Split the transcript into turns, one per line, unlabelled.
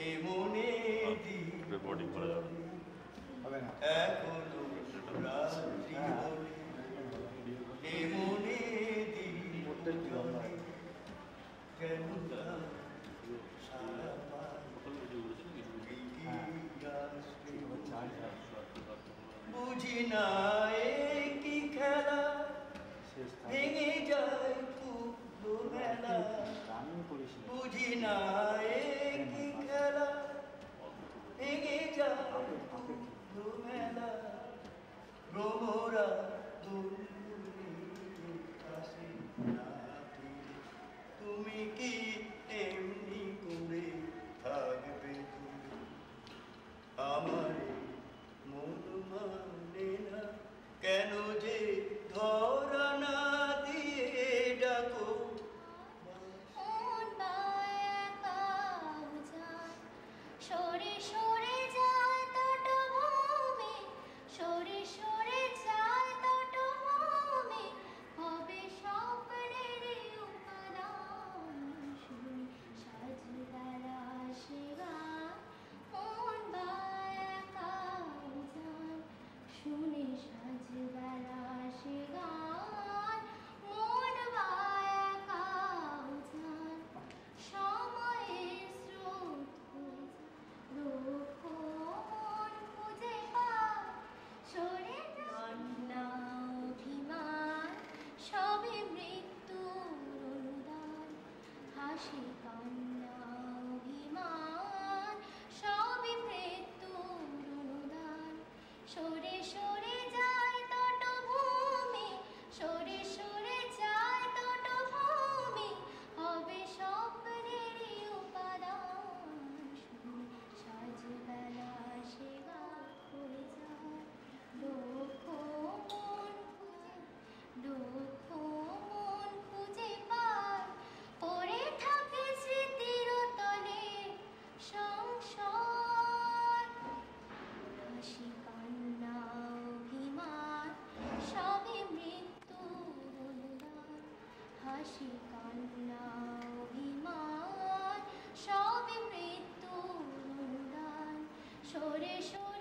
এমনে রেকর্ডিং করা যাবে এখনো রাত্রি বলে এমনে কেন সারা বুঝি না কি খেলা ভেঙে যায় পুরো মেলা বুঝি না কি খেলা ভেঙে যায় পুরো মেলা ভ্রমরা কাছে না তুমি কি এমনি করে থাকবে আমার মন মানে না কেন যে ধরা না দিয়ে ডাকো
সরে সরে যায় তটভূমি সরে সরে যায় তটভূমি হবে স্বপ্নের উপাদান শুনি সাজবেলা শিগান মন বায়াকা যায় শুনি সাজবেলা শিগান মন বায়াকা যায় সময়ের স্রোত হয়ে যায় রোখন খুঁজে পায় সরে কান্না অভিমান সবে মৃত্যুর অনুদান হাসি কান্না অভিমান সবে মৃত্যুর অনুদান সরে সরে যায় তটভূমি সরে সরে যায় তটভূমি হবে স্বপ্নের উপাদান শুনি সাজবেলা সে গান হয়ে যায় দুঃখ মন খুঁজে পায় পড়ে থাকে স্মৃতির তলে সংসার হাসি কান্না অভিমান সবে মৃত্যুর অনুদান হাসি কান্না অভিমান সবে মৃত্যুর অনুদান সরে সরে